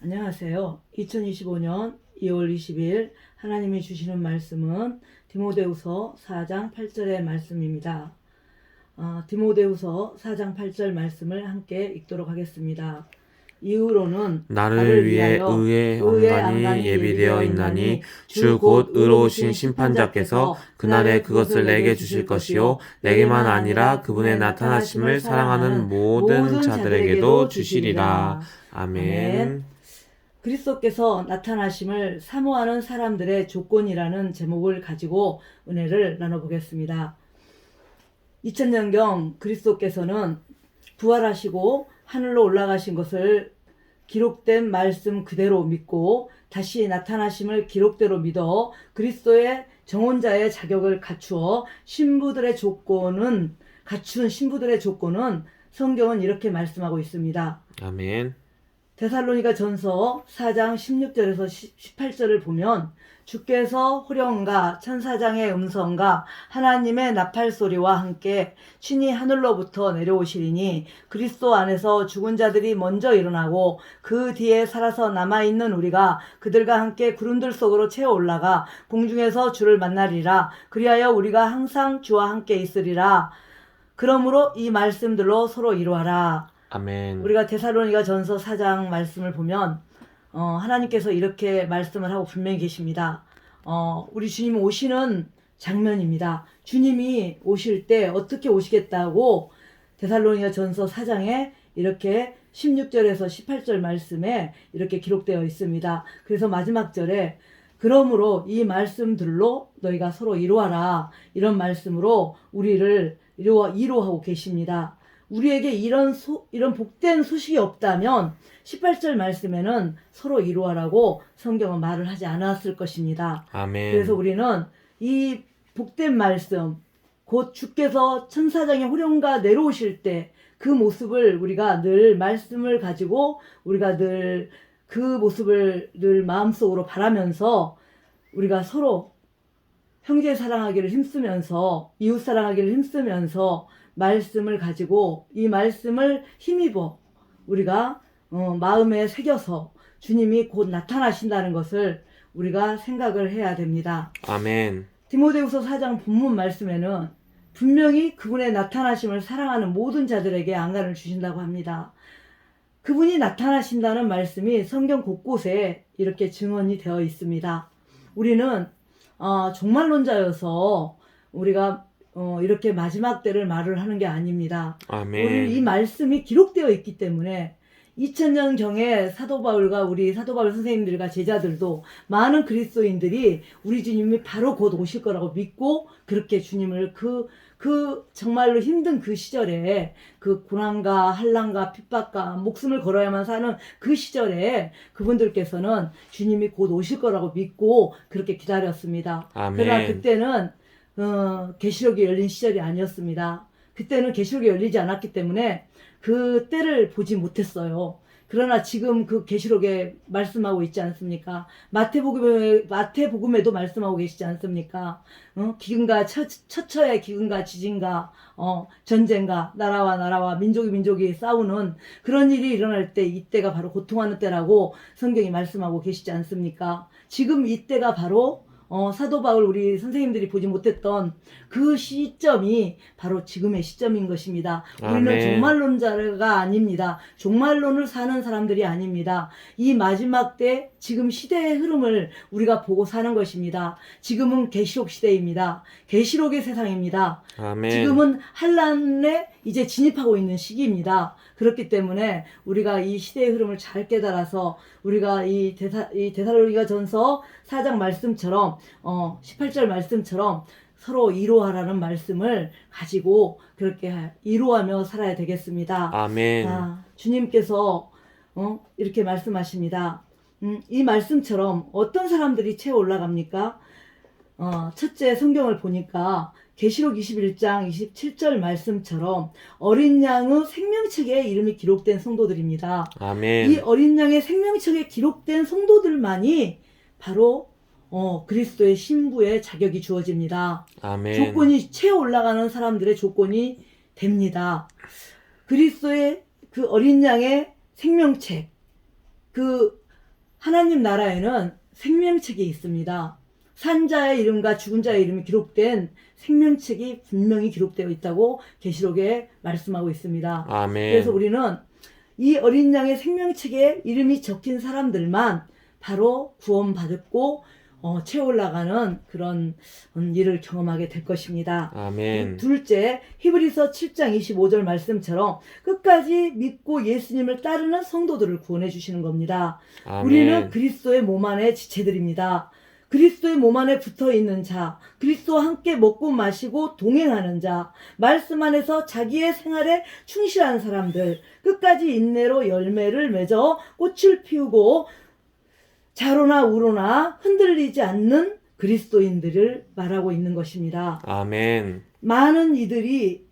안녕하세요. 2025년 2월 20일 하나님이 주시는 말씀은 디모데후서 4장 8절의 말씀입니다. 디모데후서 4장 8절 말씀을 함께 읽도록 하겠습니다. 이후로는 나를 위해 의의 언관이 예비되어 있나니 주 곧 의로우신 심판자께서 그날에 그것을 내게 주실 것이요 내게만 아니라 그분의 나타나심을 사랑하는 모든 자들에게도 주시리라. 아멘. 그리스도께서 나타나심을 사모하는 사람들의 조건이라는 제목을 가지고 은혜를 나눠보겠습니다. 2000년경 그리스도께서는 부활하시고 하늘로 올라가신 것을 기록된 말씀 그대로 믿고 다시 나타나심을 기록대로 믿어 그리스도의 정혼자의 자격을 갖추어 갖춘 신부들의 조건은 성경은 이렇게 말씀하고 있습니다. 아멘. 데살로니가 전서 4장 16절에서 18절을 보면 주께서 호령과 천사장의 음성과 하나님의 나팔소리와 함께 친히 하늘로부터 내려오시리니 그리스도 안에서 죽은 자들이 먼저 일어나고 그 뒤에 살아서 남아있는 우리가 그들과 함께 구름들 속으로 채워 올라가 공중에서 주를 만나리라. 그리하여 우리가 항상 주와 함께 있으리라. 그러므로 이 말씀들로 서로 이루하라. 아멘. 우리가 데살로니가 전서 4장 말씀을 보면 하나님께서 이렇게 말씀을 하고 분명히 계십니다. 우리 주님 오시는 장면입니다. 주님이 오실 때 어떻게 오시겠다고 데살로니가 전서 4장에 이렇게 16절에서 18절 말씀에 이렇게 기록되어 있습니다. 그래서 마지막 절에 그러므로 이 말씀들로 너희가 서로 이루하라. 이런 말씀으로 우리를 이루하고 계십니다. 우리에게 이런 복된 소식이 없다면 18절 말씀에는 서로 이루하라고 성경은 말을 하지 않았을 것입니다. 아멘. 그래서 우리는 이 복된 말씀, 곧 주께서 천사장의 호령과 내려오실 때 그 모습을 우리가 늘 말씀을 가지고 우리가 늘 그 모습을 늘 마음속으로 바라면서 우리가 서로 형제 사랑하기를 힘쓰면서 이웃 사랑하기를 힘쓰면서 말씀을 가지고 이 말씀을 힘입어 우리가 마음에 새겨서 주님이 곧 나타나신다는 것을 우리가 생각을 해야 됩니다. 아멘. 디모데후서 4장 본문 말씀에는 분명히 그분의 나타나심을 사랑하는 모든 자들에게 안간을 주신다고 합니다. 그분이 나타나신다는 말씀이 성경 곳곳에 이렇게 증언이 되어 있습니다. 우리는 종말론자여서 우리가 이렇게 마지막 때를 말을 하는 게 아닙니다. 아멘. 우리 이 말씀이 기록되어 있기 때문에 2000년경에 사도 바울 선생님들과 제자들도 많은 그리스도인들이 우리 주님이 바로 곧 오실 거라고 믿고 그렇게 주님을 정말로 힘든 그 시절에 그 고난과 한란과 핍박과 목숨을 걸어야만 사는 그 시절에 그분들께서는 주님이 곧 오실 거라고 믿고 그렇게 기다렸습니다. 아멘. 그러나 그때는 계시록이 열린 시절이 아니었습니다. 그때는 계시록이 열리지 않았기 때문에 그 때를 보지 못했어요. 그러나 지금 그 계시록에 말씀하고 있지 않습니까? 마태복음에도 말씀하고 계시지 않습니까? 기근과 처처의 기근과 지진과 전쟁과 나라와 민족이 싸우는 그런 일이 일어날 때 이때가 바로 고통하는 때라고 성경이 말씀하고 계시지 않습니까? 지금 이때가 바로 사도 바울 우리 선생님들이 보지 못했던 그 시점이 바로 지금의 시점인 것입니다. 우리는 아멘. 종말론자가 아닙니다. 종말론을 사는 사람들이 아닙니다. 이 마지막 때 지금 시대의 흐름을 우리가 보고 사는 것입니다. 지금은 계시록 시대입니다. 계시록의 세상입니다. 아멘. 지금은 한란에 이제 진입하고 있는 시기입니다. 그렇기 때문에 우리가 이 시대의 흐름을 잘 깨달아서 우리가 이 데살로니가 전서 4장 말씀처럼 18절 말씀처럼 서로 이루하라는 말씀을 가지고 그렇게 이루하며 살아야 되겠습니다. 아멘. 주님께서 이렇게 말씀하십니다. 이 말씀처럼 어떤 사람들이 채워 올라갑니까? 첫째 성경을 보니까 계시록 21장 27절 말씀처럼 어린 양의 생명책에 이름이 기록된 성도들입니다. 아멘. 이 어린 양의 생명책에 기록된 성도들만이 바로 그리스도의 신부의 자격이 주어집니다. 아멘. 조건이 채워 올라가는 사람들의 조건이 됩니다. 그리스도의 그 어린 양의 생명책, 그 하나님 나라에는 생명책이 있습니다. 산 자의 이름과 죽은 자의 이름이 기록된 생명책이 분명히 기록되어 있다고 계시록에 말씀하고 있습니다. 아멘. 그래서 우리는 이 어린 양의 생명책에 이름이 적힌 사람들만 바로 구원받고 채 올라가는 그런 일을 경험하게 될 것입니다. 아멘. 둘째, 히브리서 7장 25절 말씀처럼 끝까지 믿고 예수님을 따르는 성도들을 구원해 주시는 겁니다. 아멘. 우리는 그리스도의 몸 안에 지체들입니다. 그리스도의 몸 안에 붙어 있는 자, 그리스도와 함께 먹고 마시고 동행하는 자, 말씀 안에서 자기의 생활에 충실한 사람들, 끝까지 인내로 열매를 맺어 꽃을 피우고 좌로나 우로나 흔들리지 않는 그리스도인들을 말하고 있는 것입니다. 아멘. 많은 이들이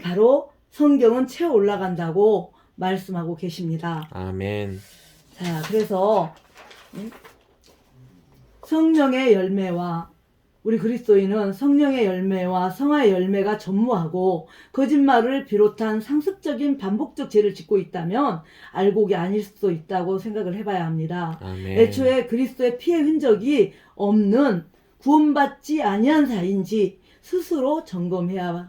바로 성경은 채워 올라간다고 말씀하고 계십니다. 아멘. 자, 그래서 성령의 열매와 우리 그리스도인은 성령의 열매와 성화의 열매가 전무하고 거짓말을 비롯한 상습적인 반복적 죄를 짓고 있다면 알곡이 아닐 수도 있다고 생각을 해봐야 합니다. 아멘. 애초에 그리스도의 피의 흔적이 없는 구원받지 아니한 자인지 스스로 점검해야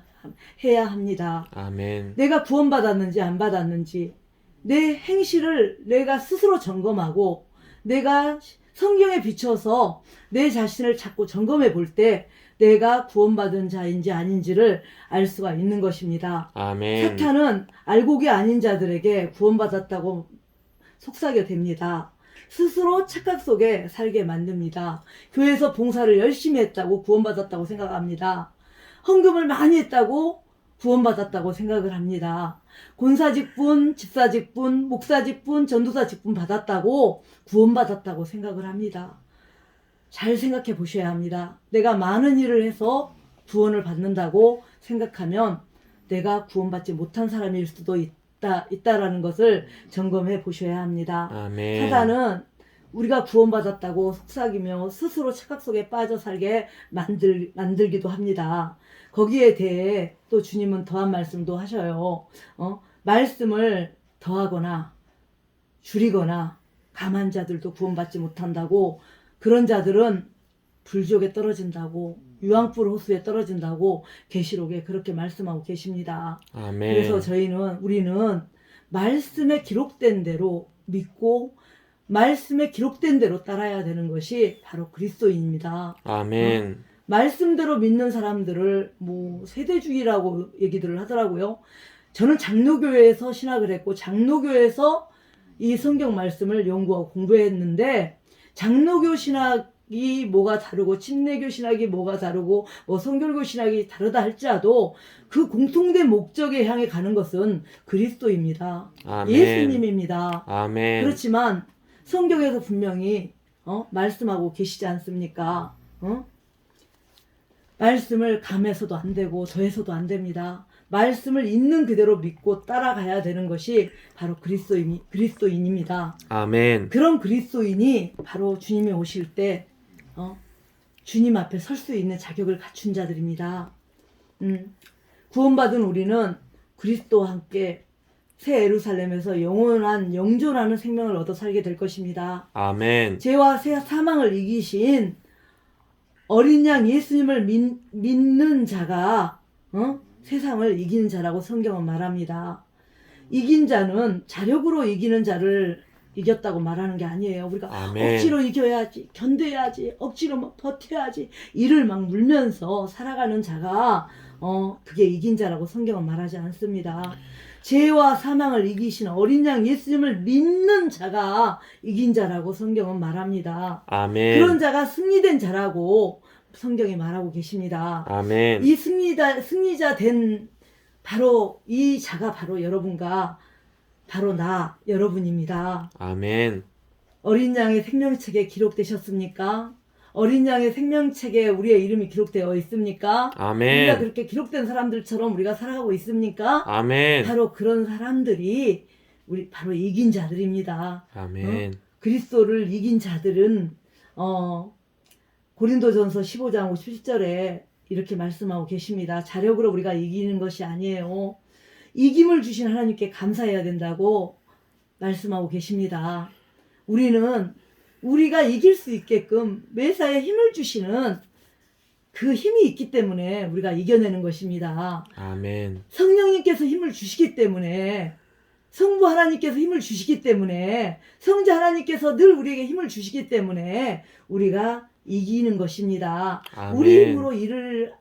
합니다. 아멘. 내가 구원받았는지 안 받았는지 내 행실을 내가 스스로 점검하고 내가 성경에 비춰서 내 자신을 자꾸 점검해 볼 때 내가 구원받은 자인지 아닌지를 알 수가 있는 것입니다. 아멘. 사탄은 알곡이 아닌 자들에게 구원받았다고 속삭여 댑니다. 스스로 착각 속에 살게 만듭니다. 교회에서 봉사를 열심히 했다고 구원받았다고 생각합니다. 헌금을 많이 했다고 구원받았다고 생각을 합니다. 권사직분, 집사직분, 목사직분, 전도사직분 받았다고 구원받았다고 생각을 합니다. 잘 생각해 보셔야 합니다. 내가 많은 일을 해서 구원을 받는다고 생각하면 내가 구원받지 못한 사람일 수도 있다라는 것을 점검해 보셔야 합니다. 아멘. 사단은 우리가 구원받았다고 속삭이며 스스로 착각 속에 빠져 살게 만들기도 합니다. 거기에 대해 또 주님은 더한 말씀도 하셔요. 말씀을 더하거나 줄이거나 감한 자들도 구원받지 못한다고, 그런 자들은 불지옥에 떨어진다고, 유황불 호수에 떨어진다고 계시록에 그렇게 말씀하고 계십니다. 아멘. 그래서 우리는 말씀에 기록된 대로 믿고 말씀에 기록된 대로 따라야 되는 것이 바로 그리스도인입니다. 아멘. 말씀대로 믿는 사람들을 세대주의라고 얘기들을 하더라고요. 저는 장로교회에서 신학을 했고 장로교회에서 이 성경 말씀을 연구하고 공부했는데, 장로교 신학이 뭐가 다르고 침례교 신학이 뭐가 다르고 성결교 신학이 다르다 할지라도 그 공통된 목적에 향해 가는 것은 그리스도입니다. 아멘. 예수님입니다. 아멘. 그렇지만 성경에서 분명히 말씀하고 계시지 않습니까? 말씀을 감해서도 안 되고 더해서도 안 됩니다. 말씀을 있는 그대로 믿고 따라가야 되는 것이 바로 그리스도인입니다. 아멘. 그런 그리스도인이 바로 주님이 오실 때 주님 앞에 설 수 있는 자격을 갖춘 자들입니다. 구원받은 우리는 그리스도와 함께 새 예루살렘에서 영원한 영존하는 생명을 얻어 살게 될 것입니다. 아멘. 죄와 사망을 이기신 어린 양 예수님을 믿는 자가 세상을 이기는 자라고 성경은 말합니다. 이긴 자는 자력으로 이기는 자를 이겼다고 말하는 게 아니에요. 우리가 아멘. 억지로 이겨야지, 견뎌야지, 억지로 버텨야지, 이를 막 물면서 살아가는 자가 그게 이긴 자라고 성경은 말하지 않습니다. 죄와 사망을 이기신 어린 양 예수님을 믿는 자가 이긴 자라고 성경은 말합니다. 아멘. 그런 자가 승리된 자라고 성경이 말하고 계십니다. 아멘. 이 승리자 된 바로 이 자가 바로 여러분과 바로 여러분입니다. 아멘. 어린 양의 생명책에 기록되셨습니까? 어린 양의 생명책에 우리의 이름이 기록되어 있습니까? 아멘. 우리가 그렇게 기록된 사람들처럼 우리가 살아가고 있습니까? 아멘. 바로 그런 사람들이 바로 이긴 자들입니다. 아멘. 그리스도를 이긴 자들은 고린도전서 15장 57절에 이렇게 말씀하고 계십니다. 자력으로 우리가 이기는 것이 아니에요. 이김을 주신 하나님께 감사해야 된다고 말씀하고 계십니다. 우리는 우리가 이길 수 있게끔 매사에 힘을 주시는 그 힘이 있기 때문에 우리가 이겨내는 것입니다. 아멘. 성령님께서 힘을 주시기 때문에, 성부 하나님께서 힘을 주시기 때문에, 성자 하나님께서 늘 우리에게 힘을 주시기 때문에 우리가 이기는 것입니다. 아멘. 우리 힘으로 일을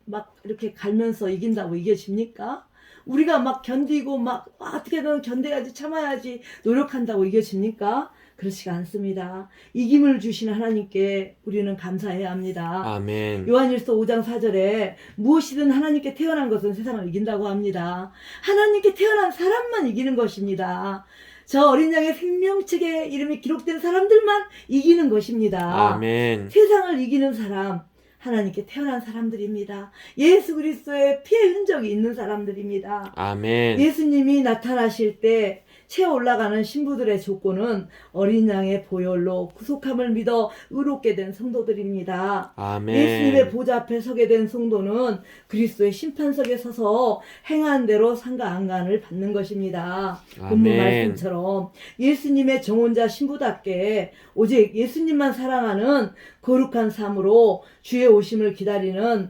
막 이렇게 갈면서 이긴다고 이겨집니까? 우리가 막 견디고 막 어떻게든 견뎌야지, 참아야지 노력한다고 이겨집니까? 그렇지가 않습니다. 이김을 주시는 하나님께 우리는 감사해야 합니다. 아멘. 요한일서 5장 4절에 무엇이든 하나님께 태어난 것은 세상을 이긴다고 합니다. 하나님께 태어난 사람만 이기는 것입니다. 저 어린 양의 생명책에 이름이 기록된 사람들만 이기는 것입니다. 아멘. 세상을 이기는 사람, 하나님께 태어난 사람들입니다. 예수 그리스도의 피의 흔적이 있는 사람들입니다. 아멘. 예수님이 나타나실 때 채어 올라가는 신부들의 조건은 어린 양의 보혈로 구속함을 믿어 의롭게 된 성도들입니다. 아멘. 예수님의 보좌 앞에 서게 된 성도는 그리스도의 심판석에 서서 행한 대로 상가 안간을 받는 것입니다. 본문 아멘. 말씀처럼 예수님의 정혼자 신부답게 오직 예수님만 사랑하는 거룩한 삶으로 주의 오심을 기다리는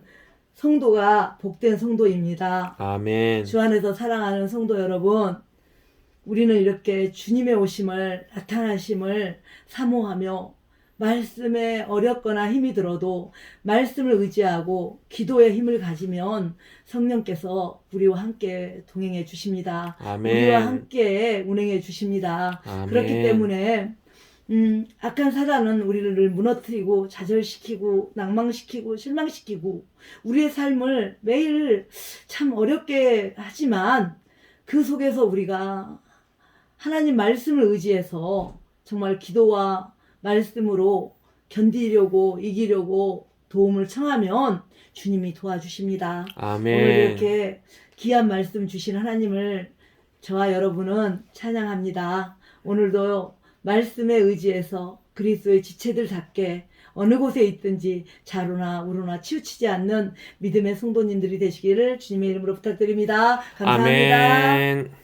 성도가 복된 성도입니다. 아멘. 주 안에서 사랑하는 성도 여러분, 우리는 이렇게 주님의 오심을, 나타나심을 사모하며 말씀에 어렵거나 힘이 들어도 말씀을 의지하고 기도의 힘을 가지면 성령께서 우리와 함께 동행해 주십니다. 아멘. 우리와 함께 운행해 주십니다. 아멘. 그렇기 때문에 악한 사단은 우리를 무너뜨리고 좌절시키고 낭망시키고 실망시키고 우리의 삶을 매일 참 어렵게 하지만 그 속에서 우리가 하나님 말씀을 의지해서 정말 기도와 말씀으로 견디려고 이기려고 도움을 청하면 주님이 도와주십니다. 아멘. 오늘 이렇게 귀한 말씀 주신 하나님을 저와 여러분은 찬양합니다. 오늘도 말씀에 의지해서 그리스도의 지체들답게 어느 곳에 있든지 자로나 우로나 치우치지 않는 믿음의 성도님들이 되시기를 주님의 이름으로 부탁드립니다. 감사합니다. 아멘.